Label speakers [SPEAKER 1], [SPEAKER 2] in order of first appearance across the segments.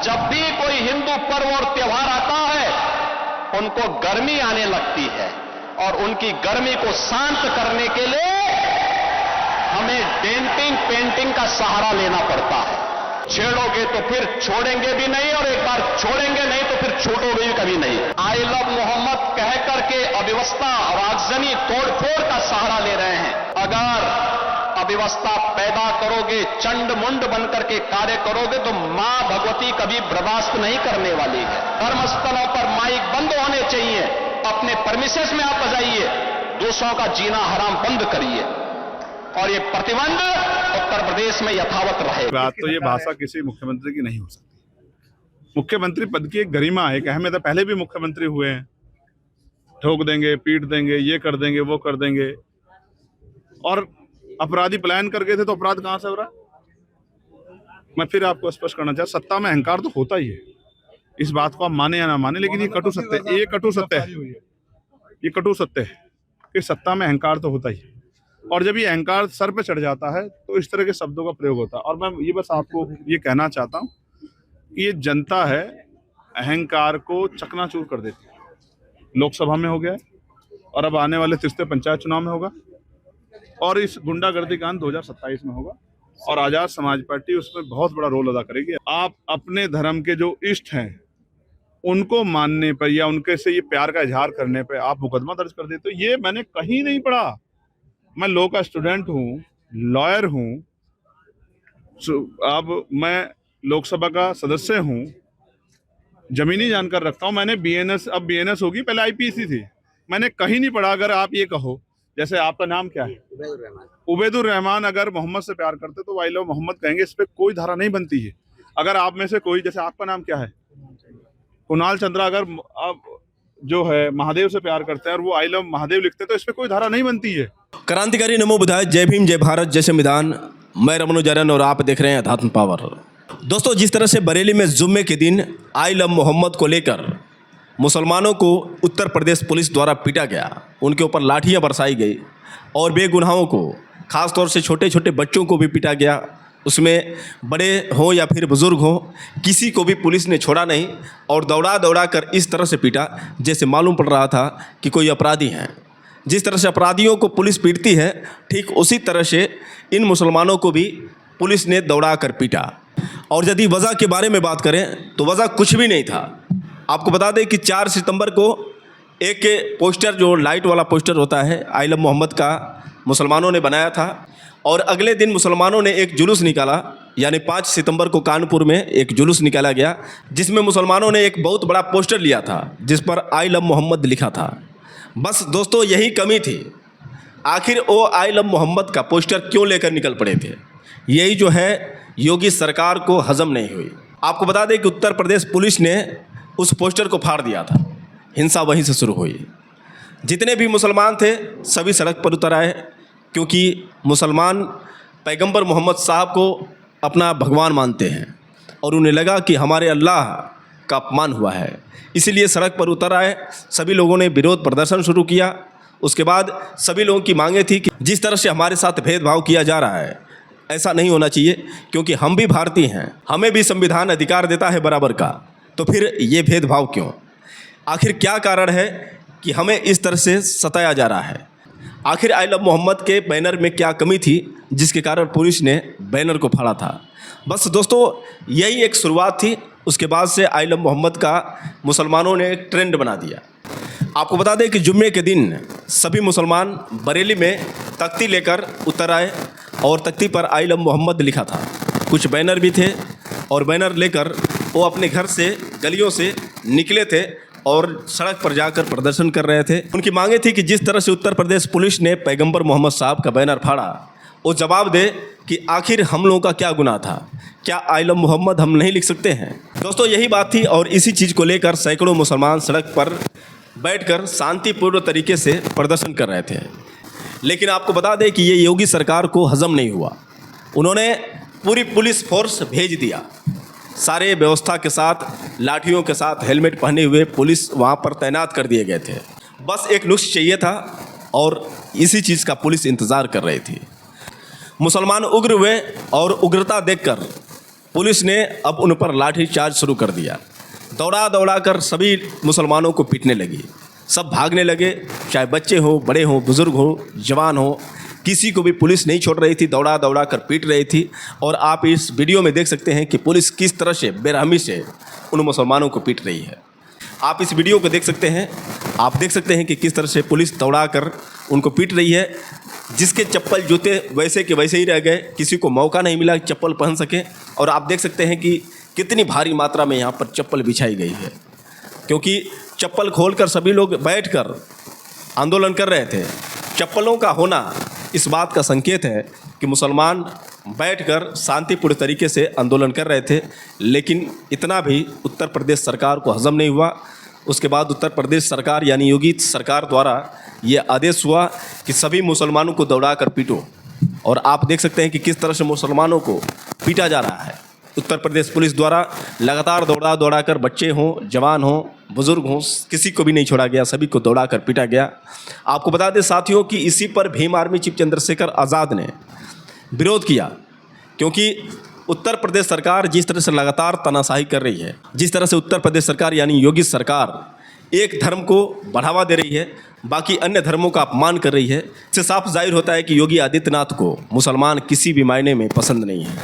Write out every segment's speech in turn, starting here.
[SPEAKER 1] जब भी कोई हिंदू पर्व और त्योहार आता है, उनको गर्मी आने लगती है और उनकी गर्मी को शांत करने के लिए हमें डेंटिंग पेंटिंग का सहारा लेना पड़ता है। छेड़ोगे तो फिर छोड़ेंगे भी नहीं और एक बार छोड़ेंगे नहीं तो फिर छूटोगे भी कभी नहीं। आई लव मोहम्मद कह करके अव्यवस्था और आगजनी तोड़फोड़ का सहारा ले रहे हैं। अगर अव्यवस्था पैदा करोगे, चंड मुंड बनकर के कार्य करोगे तो मां भगवती कभी बर्दाश्त नहीं करने वाली है। धर्मस्थलों पर माइक बंद होने चाहिए, अपने परमिसेस में आप बजाइए, दूसरों का जीना हराम बंद करिए और ये प्रतिबंध उत्तर प्रदेश में यथावत रहे।
[SPEAKER 2] बात तो ये भाषा किसी मुख्यमंत्री की नहीं हो सकती। मुख्यमंत्री पद की एक गरिमा है, एक अहमियत है। पहले भी मुख्यमंत्री हुए हैं, ठोक देंगे, पीट देंगे, ये कर देंगे, वो कर देंगे। और अपराधी पलायन कर गए थे तो अपराध कहां से हो रहा? मैं फिर आपको स्पष्ट करना चाहता, सत्ता में अहंकार तो होता ही है, इस बात को आप माने या ना माने, लेकिन ये कटु सत्य है। ये कटु सत्य है, ये कटु सत्य है कि सत्ता में अहंकार तो होता ही है। और जब ये अहंकार सर पे चढ़ जाता है तो इस तरह के शब्दों का प्रयोग होता है। और मैं ये बस आपको ये कहना चाहता हूँ कि ये जनता है, अहंकार को चकनाचूर कर देती है। लोकसभा में हो गया और अब आने वाले तीसरे पंचायत चुनाव में होगा और इस गुंडागर्दी कांड 2027 में होगा और आजाद समाज पार्टी उसमें बहुत बड़ा रोल अदा करेगी। आप अपने धर्म के जो इष्ट हैं उनको मानने पर या उनके से ये प्यार का इजहार करने पर आप मुकदमा दर्ज कर देते हो, ये मैंने कहीं नहीं पढ़ा। मैं लॉ का स्टूडेंट हूँ, लॉयर हूँ, अब मैं लोकसभा का सदस्य हूँ, जमीनी जानकर रखता हूँ। मैंने बीएनएस, अब बीएनएस होगी, पहले आईपीसी थी। मैंने कहीं नहीं पढ़ा। अगर आप ये कहो, जैसे आपका नाम क्या है? उबैदुर रहमान, अगर मोहम्मद से प्यार करते तो आई लव मोहम्मद कहेंगे, इस पे कोई धारा नहीं बनती है। अगर आप में से कोई, जैसे आपका नाम क्या है? कुणाल चंद्रा, अगर आप जो है महादेव से प्यार करते हैं और वो आई लव महादेव लिखते हैं तो इस पे कोई धारा नहीं बनती है।
[SPEAKER 3] क्रांतिकारी नमो बुधाय, जय भीम, जय भारत, जय संविधान। मैं रमन जरन और आप देख रहे हैं अध्यात्म पावर। दोस्तों, जिस तरह से बरेली में जुम्मे के दिन आई लव मोहम्मद को लेकर मुसलमानों को उत्तर प्रदेश पुलिस द्वारा पीटा गया, उनके ऊपर लाठियां बरसाई गई और बेगुनाहों को, खासतौर से छोटे छोटे बच्चों को भी पीटा गया। उसमें बड़े हों या फिर बुजुर्ग हों, किसी को भी पुलिस ने छोड़ा नहीं और दौड़ा दौड़ा कर इस तरह से पीटा जैसे मालूम पड़ रहा था कि कोई अपराधी हैं। जिस तरह से अपराधियों को पुलिस पीटती है, ठीक उसी तरह से इन मुसलमानों को भी पुलिस ने दौड़ा कर पीटा। और यदि वजह के बारे में बात करें तो वजह कुछ भी नहीं था। आपको बता दें कि 4 सितंबर को एक पोस्टर, जो लाइट वाला पोस्टर होता है, आई लव मोहम्मद का मुसलमानों ने बनाया था और अगले दिन मुसलमानों ने एक जुलूस निकाला, यानी 5 सितंबर को कानपुर में एक जुलूस निकाला गया जिसमें मुसलमानों ने एक बहुत बड़ा पोस्टर लिया था जिस पर आई लव मोहम्मद लिखा था। बस दोस्तों, यही कमी थी। आखिर वो आई लव मोहम्मद का पोस्टर क्यों लेकर निकल पड़े थे? यही जो है योगी सरकार को हजम नहीं हुई। आपको बता दें कि उत्तर प्रदेश पुलिस ने उस पोस्टर को फाड़ दिया था। हिंसा वहीं से शुरू हुई। जितने भी मुसलमान थे सभी सड़क पर उतर आए, क्योंकि मुसलमान पैगंबर मोहम्मद साहब को अपना भगवान मानते हैं और उन्हें लगा कि हमारे अल्लाह का अपमान हुआ है, इसीलिए सड़क पर उतर आए। सभी लोगों ने विरोध प्रदर्शन शुरू किया। उसके बाद सभी लोगों की मांगे थी कि जिस तरह से हमारे साथ भेदभाव किया जा रहा है ऐसा नहीं होना चाहिए, क्योंकि हम भी भारतीय हैं, हमें भी संविधान अधिकार देता है बराबर का, तो फिर ये भेदभाव क्यों? आखिर क्या कारण है कि हमें इस तरह से सताया जा रहा है? आखिर आई लव मोहम्मद के बैनर में क्या कमी थी जिसके कारण पुलिस ने बैनर को फाड़ा था? बस दोस्तों, यही एक शुरुआत थी। उसके बाद से आई लव मोहम्मद का मुसलमानों ने एक ट्रेंड बना दिया। आपको बता दें कि जुम्मे के दिन सभी मुसलमान बरेली में तख्ती लेकर उतर आए और तख्ती पर आई लव मोहम्मद लिखा था। कुछ बैनर भी थे और बैनर लेकर वो अपने घर से, गलियों से निकले थे और सड़क पर जाकर प्रदर्शन कर रहे थे। उनकी मांगे थी कि जिस तरह से उत्तर प्रदेश पुलिस ने पैगंबर मोहम्मद साहब का बैनर फाड़ा, वो जवाब दे कि आखिर हम लोगों का क्या गुनाह था? क्या आई लव मोहम्मद हम नहीं लिख सकते हैं? दोस्तों, यही बात थी और इसी चीज़ को लेकर सैकड़ों मुसलमान सड़क पर बैठकर शांतिपूर्ण तरीके से प्रदर्शन कर रहे थे। लेकिन आपको बता दें कि ये योगी सरकार को हजम नहीं हुआ। उन्होंने पूरी पुलिस फोर्स भेज दिया, सारे व्यवस्था के साथ, लाठियों के साथ, हेलमेट पहने हुए पुलिस वहाँ पर तैनात कर दिए गए थे। बस एक नुस्ख चाहिए था और इसी चीज़ का पुलिस इंतज़ार कर रही थी। मुसलमान उग्र हुए और उग्रता देखकर पुलिस ने अब उन पर लाठीचार्ज शुरू कर दिया। दौड़ा दौड़ा कर सभी मुसलमानों को पीटने लगी। सब भागने लगे, चाहे बच्चे हो, बड़े हो, बुजुर्ग हो, जवान हो, किसी को भी पुलिस नहीं छोड़ रही थी, दौड़ा दौड़ा कर पीट रही थी। और आप इस वीडियो में देख सकते हैं कि पुलिस किस तरह से बेरहमी से उन मुसलमानों को पीट रही है। आप इस वीडियो को देख सकते हैं, आप देख सकते हैं कि किस तरह से पुलिस दौड़ा कर उनको पीट रही है। जिसके चप्पल जूते वैसे के वैसे ही रह गए, किसी को मौका नहीं मिला कि चप्पल पहन सके। और आप देख सकते हैं कि कितनी भारी मात्रा में यहाँ पर चप्पल बिछाई गई है, क्योंकि चप्पल खोलकर सभी लोग बैठकर आंदोलन कर रहे थे। चप्पलों का होना इस बात का संकेत है कि मुसलमान बैठकर शांतिपूर्ण तरीके से आंदोलन कर रहे थे, लेकिन इतना भी उत्तर प्रदेश सरकार को हजम नहीं हुआ। उसके बाद उत्तर प्रदेश सरकार यानी योगी सरकार द्वारा ये आदेश हुआ कि सभी मुसलमानों को दौड़ाकर पीटो। और आप देख सकते हैं कि किस तरह से मुसलमानों को पीटा जा रहा है। उत्तर प्रदेश पुलिस द्वारा लगातार दौड़ा दौड़ा कर, बच्चे हों, जवान हों, बुजुर्ग हों, किसी को भी नहीं छोड़ा गया, सभी को दौड़ा कर पीटा गया। आपको बता दें साथियों कि इसी पर भीम आर्मी चीफ चंद्रशेखर आज़ाद ने विरोध किया, क्योंकि उत्तर प्रदेश सरकार जिस तरह से लगातार तानाशाही कर रही है, जिस तरह से उत्तर प्रदेश सरकार यानी योगी सरकार एक धर्म को बढ़ावा दे रही है, बाकी अन्य धर्मों का अपमान कर रही है, इससे साफ जाहिर होता है कि योगी आदित्यनाथ को मुसलमान किसी भी मायने में पसंद नहीं है।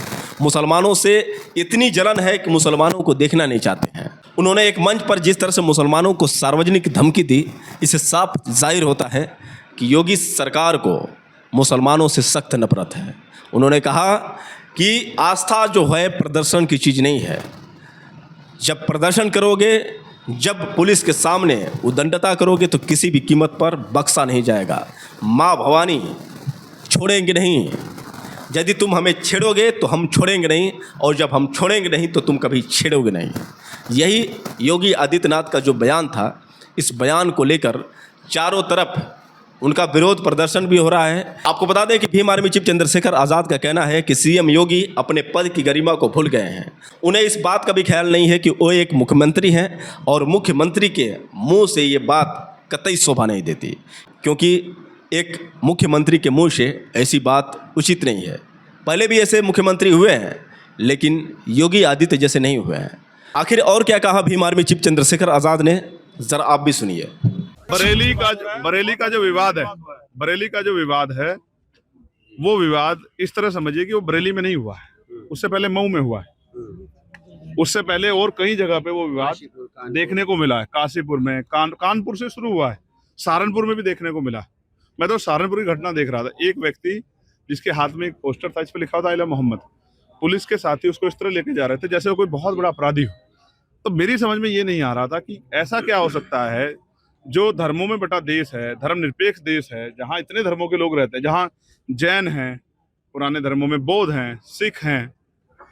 [SPEAKER 3] मुसलमानों से इतनी जलन है कि मुसलमानों को देखना नहीं चाहते हैं। उन्होंने एक मंच पर जिस तरह से मुसलमानों को सार्वजनिक धमकी दी, इससे साफ जाहिर होता है कि योगी सरकार को मुसलमानों से सख्त नफरत है। उन्होंने कहा कि आस्था जो है प्रदर्शन की चीज़ नहीं है। जब प्रदर्शन करोगे, जब पुलिस के सामने उद्दंडता करोगे तो किसी भी कीमत पर बख्शा नहीं जाएगा। माँ भवानी छोड़ेंगे नहीं। यदि तुम हमें छेड़ोगे तो हम छोड़ेंगे नहीं, और जब हम छोड़ेंगे नहीं तो तुम कभी छेड़ोगे नहीं। यही योगी आदित्यनाथ का जो बयान था, इस बयान को लेकर चारों तरफ उनका विरोध प्रदर्शन भी हो रहा है। आपको बता दें कि भीम आर्मी चीफ चंद्रशेखर आज़ाद का कहना है कि सीएम योगी अपने पद की गरिमा को भूल गए हैं। उन्हें इस बात का भी ख्याल नहीं है कि वो एक मुख्यमंत्री हैं, और मुख्यमंत्री के मुंह से ये बात कतई शोभा नहीं देती, क्योंकि एक मुख्यमंत्री के मुंह से ऐसी बात उचित नहीं है। पहले भी ऐसे मुख्यमंत्री हुए हैं, लेकिन योगी आदित्य जैसे नहीं हुए हैं। आखिर और क्या कहा भीम आर्मी चीफ चंद्रशेखर आज़ाद ने, ज़रा आप भी सुनिए।
[SPEAKER 2] बरेली का जो विवाद है, वो विवाद इस तरह समझिए कि वो बरेली में नहीं हुआ है, उससे पहले मऊ में हुआ है। उससे पहले और कई जगह पे वो विवाद देखने को मिला है। काशीपुर में, कानपुर से शुरू हुआ है, सहारनपुर में भी देखने को मिला। मैं तो सहारनपुर की घटना देख रहा था। एक व्यक्ति जिसके हाथ में एक पोस्टर था, इस पर लिखा था आइला मोहम्मद, पुलिस के साथी उसको इस तरह लेके जा रहे थे जैसे वो कोई बहुत बड़ा अपराधी हो। तो मेरी समझ में ये नहीं आ रहा था कि ऐसा क्या हो सकता है, जो धर्मों में बटा देश है, धर्मनिरपेक्ष देश है, जहाँ इतने धर्मों के लोग रहते हैं, जहाँ जैन हैं, पुराने धर्मों में बौद्ध हैं, सिख हैं,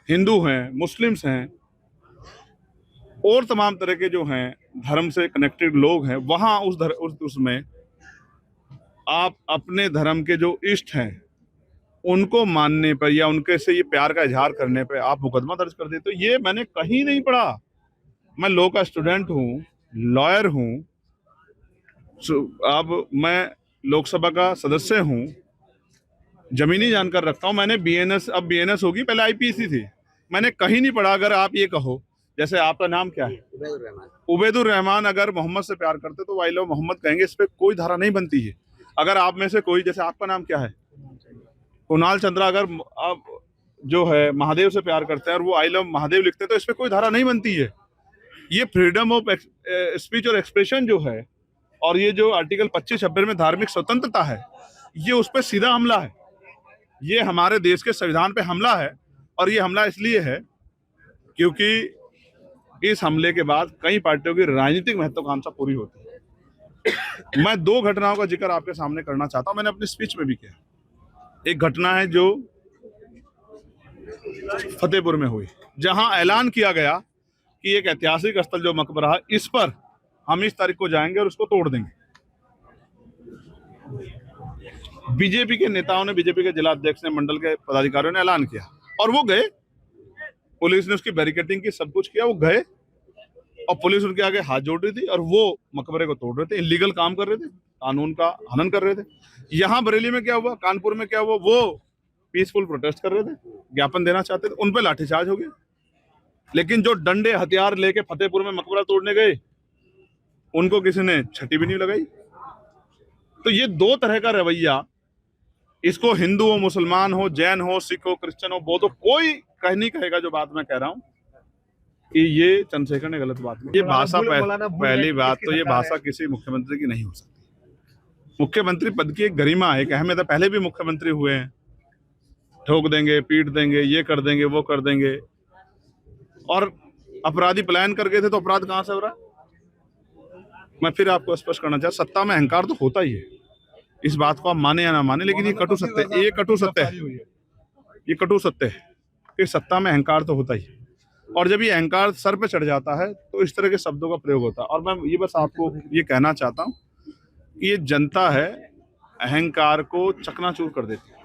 [SPEAKER 2] हिंदू हैं, मुस्लिम्स हैं, और तमाम तरह के जो हैं धर्म से कनेक्टेड लोग हैं, वहाँ उसमें आप अपने धर्म के जो इष्ट हैं उनको मानने पर या उनके से ये प्यार का इजहार करने पर आप मुकदमा दर्ज कर देते हो। ये मैंने कहीं नहीं पढ़ा। मैं लॉ का स्टूडेंट हूँ, लॉयर हूँ, अब मैं लोकसभा का सदस्य हूँ, जमीनी जानकर रखता हूँ। मैंने बीएनएस, अब बीएनएस होगी, पहले आईपीसी थी। मैंने कहीं नहीं पढ़ा। अगर आप ये कहो, जैसे आपका नाम क्या है? उबैदुर रहमान, अगर मोहम्मद से प्यार करते तो आई लव मोहम्मद कहेंगे, इस पे कोई धारा नहीं बनती है। अगर आप में से कोई, जैसे आपका नाम क्या है? कुणाल चंद्रा, अगर आप जो है महादेव से प्यार करते हैं और वो आई लव महादेव लिखते हैं तो इस पे कोई धारा नहीं बनती है। ये फ्रीडम ऑफ स्पीच और एक्सप्रेशन जो है, और ये जो आर्टिकल 25-26 में धार्मिक स्वतंत्रता है, ये उस पर सीधा हमला है। ये हमारे देश के संविधान पे हमला है, और ये हमला इसलिए है क्योंकि इस हमले के बाद कई पार्टियों की राजनीतिक महत्वाकांक्षा पूरी होती है। मैं दो घटनाओं का जिक्र आपके सामने करना चाहता हूं, मैंने अपनी स्पीच में भी किया। एक घटना है जो फतेहपुर में हुई, जहां ऐलान किया गया कि एक ऐतिहासिक स्थल जो मकबरा है, इस पर हम इस तारीख को जाएंगे और उसको तोड़ देंगे। बीजेपी के नेताओं ने, बीजेपी के जिला अध्यक्ष ने, मंडल के पदाधिकारियों ने ऐलान किया और वो गए। पुलिस ने उसकी बैरिकेडिंग की, सब कुछ किया, वो गए और पुलिस उनके आगे हाथ जोड़ रही थी और वो मकबरे को तोड़ रहे थे, इलीगल काम कर रहे थे, कानून का हनन कर रहे थे। यहाँ बरेली में क्या हुआ, कानपुर में क्या हुआ, वो पीसफुल प्रोटेस्ट कर रहे थे, ज्ञापन देना चाहते थे, उन पर लाठीचार्ज हो गया। लेकिन जो डंडे हथियार लेके फतेहपुर में मकबरा तोड़ने गए उनको किसी ने छठी भी नहीं लगाई। तो ये दो तरह का रवैया, इसको हिंदू हो, मुसलमान हो, जैन हो, सिख हो, क्रिश्चियन हो, बौद्ध हो, कोई नहीं कहेगा जो बात मैं कह रहा हूं कि ये चंद्रशेखर ने गलत बात की। ये भाषा पहली बात तो ये भाषा किसी मुख्यमंत्री की नहीं हो सकती। मुख्यमंत्री पद की एक गरिमा है, एक अहमियत है। पहले भी मुख्यमंत्री हुए हैं, ठोक देंगे, पीट देंगे, ये कर देंगे, वो कर देंगे। और अपराधी पलायन कर गए थे तो अपराध कहां से हो रहा? मैं फिर आपको स्पष्ट करना चाहता, सत्ता में अहंकार तो होता ही है, इस बात को आप माने या ना माने, लेकिन ये कटु सत्य है, ये कटु सत्य है, ये कटु सत्य है कि सत्ता में अहंकार तो होता ही है। और जब ये अहंकार सर पे चढ़ जाता है तो इस तरह के शब्दों का प्रयोग होता है। और मैं ये बस आपको ये कहना चाहता हूँ कि ये जनता है, अहंकार को चकनाचूर कर देती है।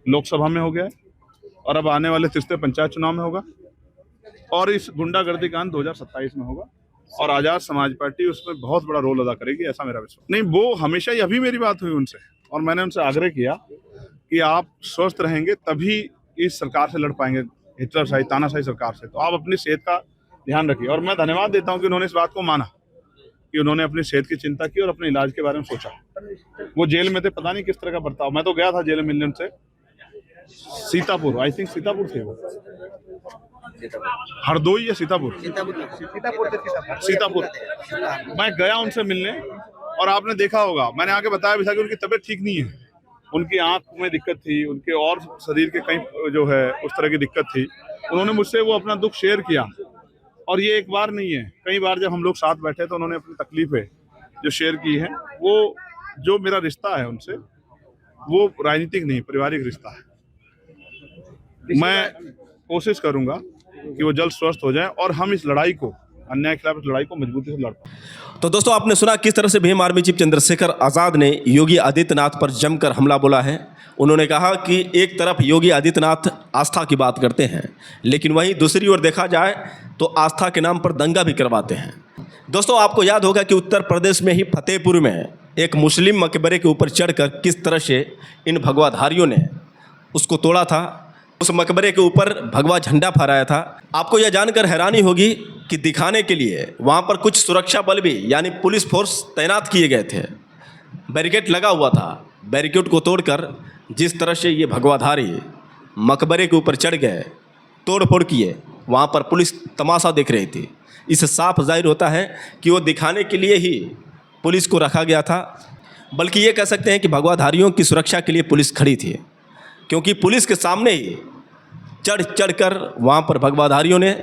[SPEAKER 2] लोकसभा में हो गया और अब आने वाले तीसरे पंचायत चुनाव में होगा और इस गुंडागर्दी कांड 2027 में होगा और आजाद समाज पार्टी उसमें बहुत बड़ा रोल अदा करेगी, ऐसा मेरा विश्वास। नहीं, वो हमेशा ही, अभी मेरी बात हुई उनसे और मैंने उनसे आग्रह किया कि आप स्वस्थ रहेंगे तभी इस सरकार से लड़ पाएंगे, हिटलरशाही तानाशाही सरकार से। तो आप अपनी सेहत का ध्यान रखिए। और मैं धन्यवाद देता हूं कि उन्होंने इस बात को माना कि उन्होंने अपनी सेहत की चिंता की और अपने इलाज के बारे में सोचा। वो जेल में थे, पता नहीं किस तरह का बर्ताव, मैं तो गया था जेल में मिलने उनसे। सीतापुर, आई थिंक सीतापुर थे वो, हरदोई या सीतापुर, सीतापुर मैं गया उनसे मिलने और आपने देखा होगा, मैंने आके बताया भी था कि उनकी तबीयत ठीक नहीं है, उनकी आंख में दिक्कत थी, उनके और शरीर के कई जो है उस तरह की दिक्कत थी। उन्होंने मुझसे वो अपना दुख शेयर किया और ये एक बार नहीं है, कई बार जब हम लोग साथ बैठे तो उन्होंने अपनी तकलीफें जो शेयर की हैं। वो जो मेरा रिश्ता है उनसे वो राजनीतिक नहीं, पारिवारिक रिश्ता है। मैं कोशिश करूंगा कि वो जल्द स्वस्थ हो जाए और हम इस लड़ाई को, अन्याय के खिलाफ इस लड़ाई को मजबूती से लड़ पाएं।
[SPEAKER 3] तो दोस्तों, आपने सुना किस तरह से भीम आर्मी चीफ चंद्रशेखर आज़ाद ने योगी आदित्यनाथ पर जमकर हमला बोला है। उन्होंने कहा कि एक तरफ योगी आदित्यनाथ आस्था की बात करते हैं, लेकिन वहीं दूसरी ओर देखा जाए तो आस्था के नाम पर दंगा भी करवाते हैं। दोस्तों, आपको याद होगा कि उत्तर प्रदेश में ही फतेहपुर में एक मुस्लिम मकबरे के ऊपर चढ़कर किस तरह से इन भगवाधारियों ने उसको तोड़ा था, उस मकबरे के ऊपर भगवा झंडा फहराया था। आपको यह जानकर हैरानी होगी कि दिखाने के लिए वहाँ पर कुछ सुरक्षा बल भी यानी पुलिस फोर्स तैनात किए गए थे, बैरिकेड लगा हुआ था। बैरिकेड को तोड़कर जिस तरह से ये भगवाधारी मकबरे के ऊपर चढ़ गए, तोड़ फोड़ किए, वहाँ पर पुलिस तमाशा देख रही थी। इससे साफ जाहिर होता है कि वो दिखाने के लिए ही पुलिस को रखा गया था, बल्कि ये कह सकते हैं कि भगवाधारियों की सुरक्षा के लिए पुलिस खड़ी थी, क्योंकि पुलिस के सामने ही चढ़ कर वहाँ पर भगवाधारियों ने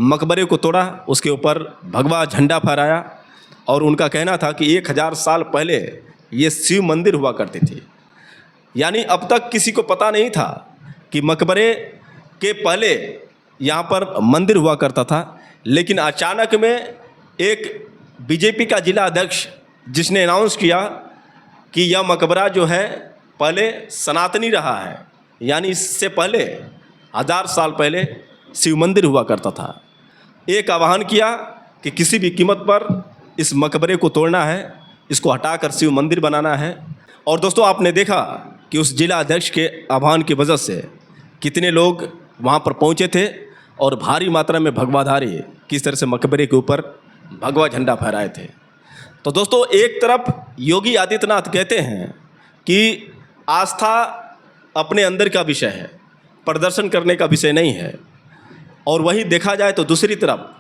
[SPEAKER 3] मकबरे को तोड़ा, उसके ऊपर भगवा झंडा फहराया और उनका कहना था कि 1000 साल पहले ये शिव मंदिर हुआ करती थी। यानी अब तक किसी को पता नहीं था कि मकबरे के पहले यहाँ पर मंदिर हुआ करता था, लेकिन अचानक में एक बीजेपी का जिला अध्यक्ष जिसने अनाउंस किया कि यह मकबरा जो है पहले सनातनी रहा है, यानी इससे पहले 1000 साल पहले शिव मंदिर हुआ करता था। एक आह्वान किया कि किसी भी कीमत पर इस मकबरे को तोड़ना है, इसको हटाकर शिव मंदिर बनाना है। और दोस्तों, आपने देखा कि उस जिला अध्यक्ष के आह्वान की वजह से कितने लोग वहाँ पर पहुँचे थे और भारी मात्रा में भगवाधारी किस तरह से मकबरे के ऊपर भगवा झंडा फहराए थे। तो दोस्तों, एक तरफ योगी आदित्यनाथ कहते हैं कि आस्था अपने अंदर का विषय है, प्रदर्शन करने का विषय नहीं है, और वहीं देखा जाए तो दूसरी तरफ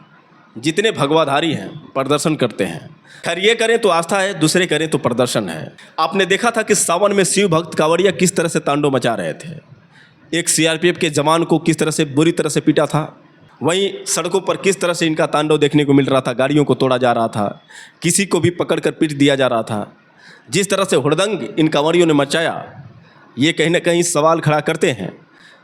[SPEAKER 3] जितने भगवाधारी हैं प्रदर्शन करते हैं। खैर, ये करें तो आस्था है, दूसरे करें तो प्रदर्शन है। आपने देखा था कि सावन में शिव भक्त कांवड़िया किस तरह से तांडव मचा रहे थे, एक सीआरपीएफ के जवान को किस तरह से बुरी तरह से पीटा था, वहीं सड़कों पर किस तरह से इनका तांडव देखने को मिल रहा था, गाड़ियों को तोड़ा जा रहा था, किसी को भी पकड़कर पीट दिया जा रहा था। जिस तरह से हुड़दंग इन कांवड़ियों ने मचाया, ये कहीं ना कहीं सवाल खड़ा करते हैं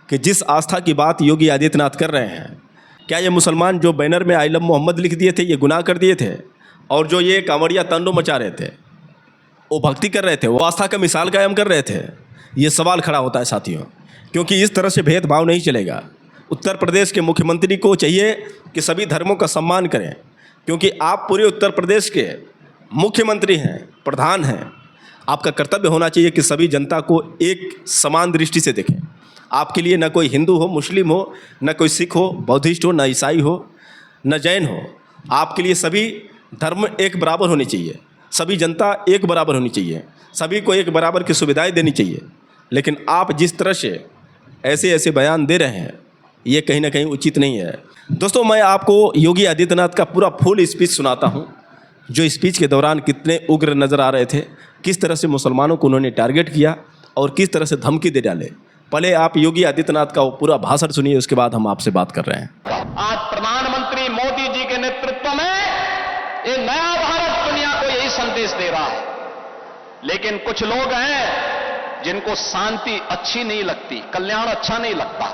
[SPEAKER 3] कि जिस आस्था की बात योगी आदित्यनाथ कर रहे हैं, क्या ये मुसलमान जो बैनर में आई लव मोहम्मद लिख दिए थे ये गुनाह कर दिए थे, और जो ये कांवड़िया तांडव मचा रहे थे वो भक्ति कर रहे थे, वो आस्था का मिसाल कायम कर रहे थे? ये सवाल खड़ा होता है साथियों, क्योंकि इस तरह से भेदभाव नहीं चलेगा। उत्तर प्रदेश के मुख्यमंत्री को चाहिए कि सभी धर्मों का सम्मान करें, क्योंकि आप पूरे उत्तर प्रदेश के मुख्यमंत्री हैं, प्रधान हैं। आपका कर्तव्य होना चाहिए कि सभी जनता को एक समान दृष्टि से देखें। आपके लिए न कोई हिंदू हो, मुस्लिम हो, न कोई सिख हो, बौद्धिस्ट हो, न ईसाई हो, न जैन हो। आपके लिए सभी धर्म एक बराबर होने चाहिए, सभी जनता एक बराबर होनी चाहिए, सभी को एक बराबर की सुविधाएं देनी चाहिए। लेकिन आप जिस तरह से ऐसे ऐसे बयान दे रहे हैं, ये कहीं ना कहीं उचित नहीं है। दोस्तों, मैं आपको योगी आदित्यनाथ का पूरा फुल स्पीच सुनाता हूँ, जो स्पीच के दौरान कितने उग्र नज़र आ रहे थे, किस तरह से मुसलमानों को उन्होंने टारगेट किया और किस तरह से धमकी दे डाले। पहले आप योगी आदित्यनाथ का वो पूरा भाषण सुनिए, उसके बाद हम आपसे बात कर रहे हैं।
[SPEAKER 1] आज प्रधानमंत्री मोदी जी के नेतृत्व में ये नया भारत दुनिया को यही संदेश दे रहा है। लेकिन कुछ लोग हैं जिनको शांति अच्छी नहीं लगती, कल्याण अच्छा नहीं लगता,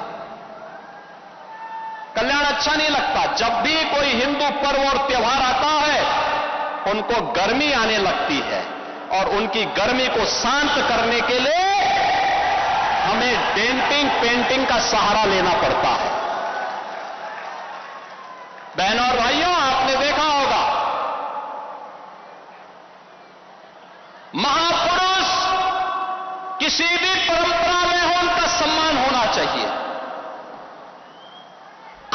[SPEAKER 1] कल्याण अच्छा नहीं लगता। जब भी कोई हिंदू पर्व और त्योहार आता है, उनको गर्मी आने लगती है और उनकी गर्मी को शांत करने के लिए हमें डेंटिंग पेंटिंग का सहारा लेना पड़ता है। बहनों और भाइयों, आपने देखा होगा, महापुरुष किसी भी परंपरा में हो, उनका सम्मान होना चाहिए।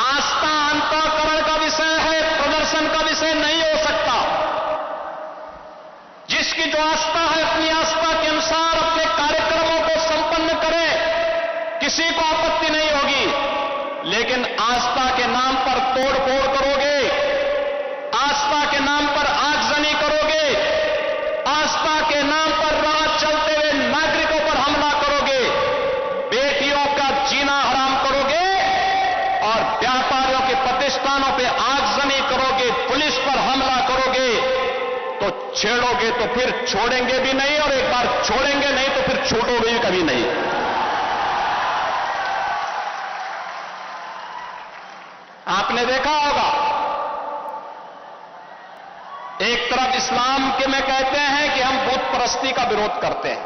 [SPEAKER 1] आस्था अंतःकरण का विषय है, प्रदर्शन का विषय नहीं हो सकता। जिसकी जो आस्था है, अपनी आस्था के अनुसार अपने कार्यक्रमों को संपन्न करे, किसी को आपत्ति नहीं होगी। लेकिन आस्था के नाम पर तोड़फोड़ करोगे, आस्था के नाम पर आगजनी करोगे, आस्था के नाम पर राह चलते हुए नागरिकों पर हमला करोगे, बेटियों का जीना हराम करोगे और व्यापारियों के प्रतिष्ठानों पर आगजनी करोगे, पुलिस पर हमला करोगे, तो छेड़ोगे तो फिर छोड़ेंगे भी नहीं, और एक बार छोड़ेंगे नहीं तो फिर छोड़ोगे भी कभी नहीं। आपने देखा होगा, एक तरफ इस्लाम के में कहते हैं कि हम बुत परस्ती का विरोध करते हैं,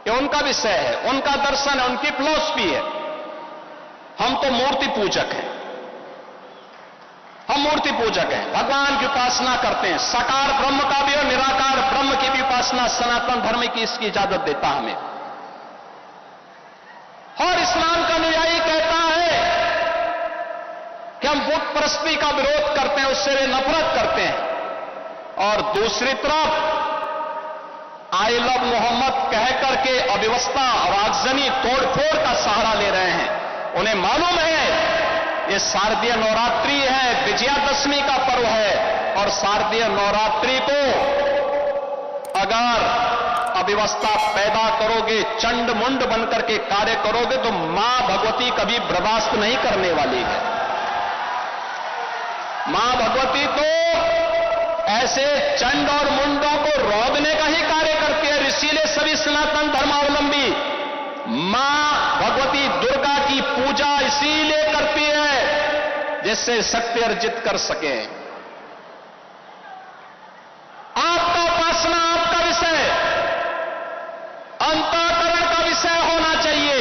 [SPEAKER 1] ये उनका विषय है, उनका दर्शन है, उनकी फिलॉसफी है। हम तो मूर्ति पूजक हैं, हम मूर्ति पूजक हैं, भगवान की उपासना करते हैं। साकार ब्रह्म का भी और निराकार ब्रह्म की भी उपासना सनातन धर्म की इसकी इजाजत देता हमें। और इस्लाम का अनुयायी कहता है कि हम बुत परस्ती का विरोध करते हैं, उससे वे नफरत करते हैं। और दूसरी तरफ आई लव मोहम्मद कह करके अव्यवस्था और आगजनी तोड़फोड़ का सहारा ले रहे हैं। उन्हें मालूम है ये शारदीय नवरात्रि है, विजयादशमी का पर्व है, और शारदीय नवरात्रि को अगर अव्यवस्था पैदा करोगे, चंड मुंड बनकर के कार्य करोगे, तो मां भगवती कभी बर्दाश्त नहीं करने वाली है। मां भगवती तो ऐसे चंड और मुंडों को रोकने का ही कार्य करती है। इसीलिए सभी सनातन धर्मावलंबी मां भगवती दुर्गा की पूजा इसीलिए करती है जिससे शक्ति अर्जित कर सके। आपका उपासना आपका विषय, अंतःकरण का विषय होना चाहिए,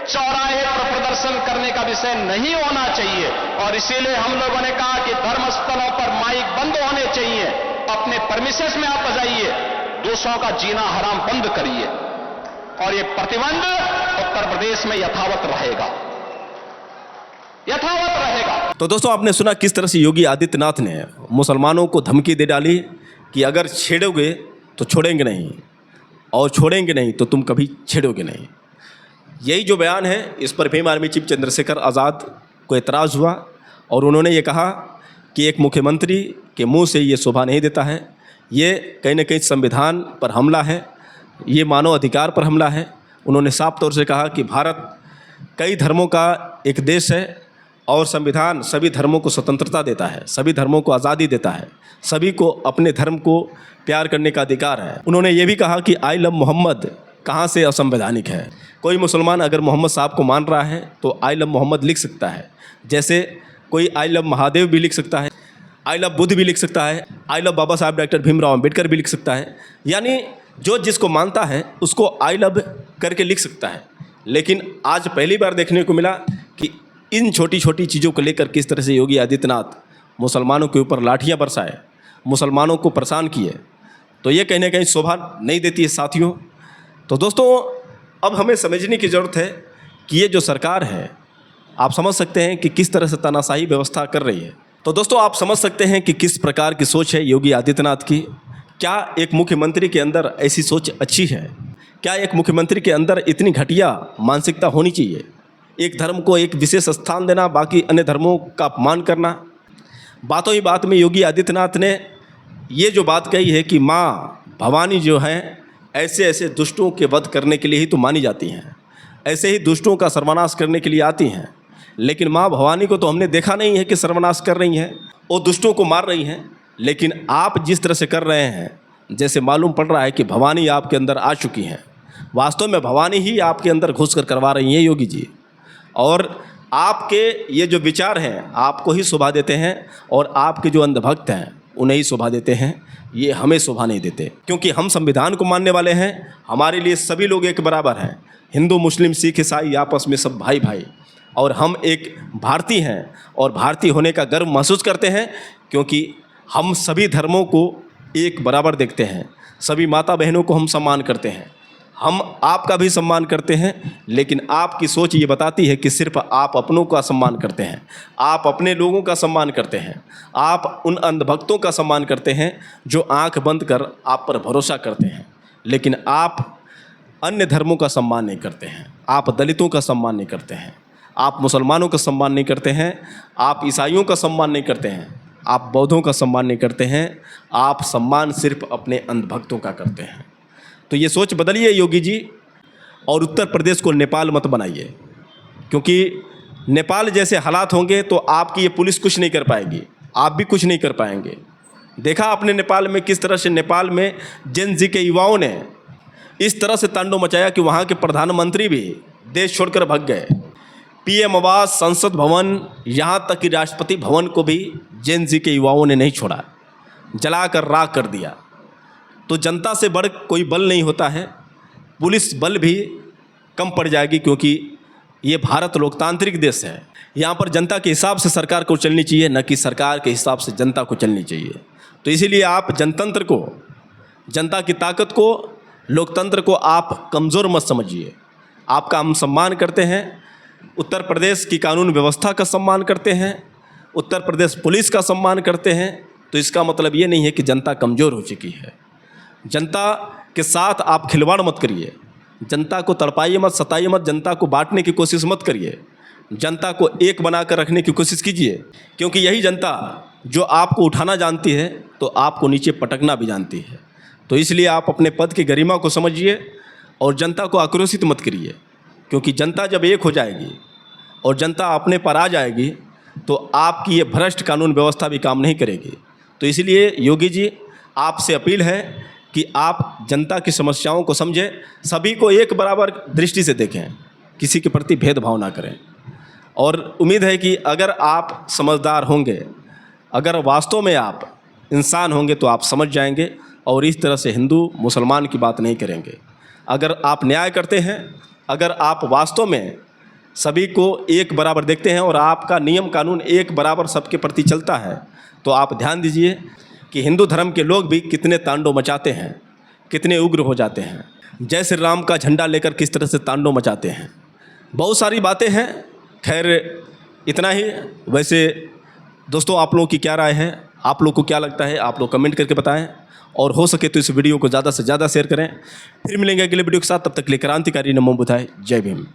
[SPEAKER 1] चौराहे पर प्रदर्शन करने का विषय नहीं होना चाहिए। और इसीलिए हम लोगों ने कहा कि धर्मस्थलों पर माइक बंद होने चाहिए, अपने परमिशंस में आप बजाइए, दूसरों का जीना हराम बंद करिए। और ये प्रतिबंध उत्तर प्रदेश में यथावत रहेगा, यथावत रहेगा।
[SPEAKER 3] तो दोस्तों, आपने सुना किस तरह से योगी आदित्यनाथ ने मुसलमानों को धमकी दे डाली कि अगर छेड़ोगे तो छोड़ेंगे नहीं, और छोड़ेंगे नहीं तो तुम कभी छेड़ोगे नहीं। यही जो बयान है, इस पर भीम आर्मी चीफ चंद्रशेखर आज़ाद को एतराज़ हुआ और उन्होंने ये कहा कि एक मुख्यमंत्री के मुंह से ये शोभा नहीं देता है, ये कहीं ना कहीं संविधान पर हमला है, ये मानव अधिकार पर हमला है। उन्होंने साफ तौर से कहा कि भारत कई धर्मों का एक देश है और संविधान सभी धर्मों को स्वतंत्रता देता है, सभी धर्मों को आज़ादी देता है, सभी को अपने धर्म को प्यार करने का अधिकार है। उन्होंने ये भी कहा कि आई लव मोहम्मद कहाँ से असंवैधानिक है। कोई मुसलमान अगर मोहम्मद साहब को मान रहा है तो आई लव मोहम्मद लिख सकता है, जैसे कोई आई लव महादेव भी लिख सकता है, आई लव बुद्ध भी लिख सकता है, आई लव बाबा साहब डॉक्टर भीमराव अम्बेडकर भी लिख सकता है। यानी जो जिसको मानता है उसको आई लव करके लिख सकता है। लेकिन आज पहली बार देखने को मिला कि इन छोटी छोटी चीज़ों को लेकर किस तरह से योगी आदित्यनाथ मुसलमानों के ऊपर लाठियाँ बरसाए, मुसलमानों को परेशान किए, तो ये कहीं ना कहीं शोभा नहीं देती है साथियों। तो दोस्तों, अब हमें समझने की ज़रूरत है कि ये जो सरकार है, आप समझ सकते हैं कि किस तरह से तानाशाही व्यवस्था कर रही है। तो दोस्तों, आप समझ सकते हैं कि किस प्रकार की सोच है योगी आदित्यनाथ की। क्या एक मुख्यमंत्री के अंदर ऐसी सोच अच्छी है? क्या एक मुख्यमंत्री के अंदर इतनी घटिया मानसिकता होनी चाहिए? एक धर्म को एक विशेष स्थान देना, बाकी अन्य धर्मों का अपमान करना। बातों ही बात में योगी आदित्यनाथ ने ये जो बात कही है कि माँ भवानी जो है ऐसे ऐसे दुष्टों के वध करने के लिए ही तो मानी जाती हैं, ऐसे ही दुष्टों का सर्वनाश करने के लिए आती हैं। लेकिन माँ भवानी को तो हमने देखा नहीं है कि सर्वनाश कर रही हैं, वो दुष्टों को मार रही हैं। लेकिन आप जिस तरह से कर रहे हैं, जैसे मालूम पड़ रहा है कि भवानी आपके अंदर आ चुकी हैं। वास्तव में भवानी ही आपके अंदर घुस कर करवा रही हैं योगी जी। और आपके ये जो विचार हैं आपको ही शोभा देते हैं, और आपके जो अंधभक्त हैं उन्हें ही शोभा देते हैं। ये हमें शोभा नहीं देते, क्योंकि हम संविधान को मानने वाले हैं। हमारे लिए सभी लोग एक बराबर हैं। हिंदू, मुस्लिम, सिख, ईसाई आपस में सब भाई भाई, और हम एक भारतीय हैं और भारतीय होने का गर्व महसूस करते हैं, क्योंकि हम सभी धर्मों को एक बराबर देखते हैं। सभी माता बहनों को हम सम्मान करते हैं। हम आपका भी सम्मान करते हैं, लेकिन आपकी सोच ये बताती है कि सिर्फ आप अपनों का सम्मान करते हैं, आप अपने लोगों का सम्मान करते हैं, आप उन अंधभक्तों का सम्मान करते हैं जो आंख बंद कर आप पर भरोसा करते हैं। लेकिन आप अन्य धर्मों का सम्मान नहीं करते हैं, आप दलितों का सम्मान नहीं करते हैं, आप मुसलमानों का सम्मान नहीं करते हैं, आप ईसाइयों का सम्मान नहीं करते हैं, आप बौद्धों का सम्मान नहीं करते हैं। आप सम्मान सिर्फ अपने अंधभक्तों का करते हैं। तो ये सोच बदलिए योगी जी, और उत्तर प्रदेश को नेपाल मत बनाइए, क्योंकि नेपाल जैसे हालात होंगे तो आपकी ये पुलिस कुछ नहीं कर पाएगी, आप भी कुछ नहीं कर पाएंगे। देखा आपने नेपाल में किस तरह से नेपाल में जेन जी के युवाओं ने इस तरह से तांडव मचाया कि वहाँ के प्रधानमंत्री भी देश छोड़कर भाग गए। पीएम आवास, संसद भवन, यहाँ तक कि राष्ट्रपति भवन को भी जेन जी के युवाओं ने नहीं छोड़ा, जलाकर राख कर दिया। तो जनता से बढ़ कोई बल नहीं होता है। पुलिस बल भी कम पड़ जाएगी, क्योंकि ये भारत लोकतांत्रिक देश है। यहाँ पर जनता के हिसाब से सरकार को चलनी चाहिए, न कि सरकार के हिसाब से जनता को चलनी चाहिए। तो इसीलिए आप जनतंत्र को, जनता की ताकत को, लोकतंत्र को आप कमज़ोर मत समझिए। आपका हम सम्मान करते हैं, उत्तर प्रदेश की कानून व्यवस्था का सम्मान करते हैं, उत्तर प्रदेश पुलिस का सम्मान करते हैं। तो इसका मतलब ये नहीं है कि जनता कमज़ोर हो चुकी है। जनता के साथ आप खिलवाड़ मत करिए, जनता को तड़पाइए मत, सताइए मत, जनता को बांटने की कोशिश मत करिए। जनता को एक बनाकर रखने की कोशिश कीजिए, क्योंकि यही जनता जो आपको उठाना जानती है तो आपको नीचे पटकना भी जानती है। तो इसलिए आप अपने पद की गरिमा को समझिए और जनता को आक्रोशित मत करिए, क्योंकि जनता जब एक हो जाएगी और जनता अपने पर आ जाएगी तो आपकी ये भ्रष्ट कानून व्यवस्था भी काम नहीं करेगी। तो इसलिए योगी जी, आपसे अपील है कि आप जनता की समस्याओं को समझें, सभी को एक बराबर दृष्टि से देखें, किसी के प्रति भेदभाव ना करें। और उम्मीद है कि अगर आप समझदार होंगे, अगर वास्तव में आप इंसान होंगे तो आप समझ जाएंगे और इस तरह से हिंदू मुसलमान की बात नहीं करेंगे। अगर आप न्याय करते हैं, अगर आप वास्तव में सभी को एक बराबर देखते हैं और आपका नियम कानून एक बराबर सबके प्रति चलता है, तो आप ध्यान दीजिए कि हिंदू धर्म के लोग भी कितने तांडव मचाते हैं, कितने उग्र हो जाते हैं। जय श्री राम का झंडा लेकर किस तरह से तांडव मचाते हैं। बहुत सारी बातें हैं। खैर इतना ही। वैसे दोस्तों, आप लोगों की क्या राय है, आप लोग को क्या लगता है, आप लोग कमेंट करके बताएं, और हो सके तो इस वीडियो को ज़्यादा से ज़्यादा शेयर करें। फिर मिलेंगे अगले वीडियो के साथ, तब तक के लिए क्रांतिकारी नमो बुद्धाय। जय भीम।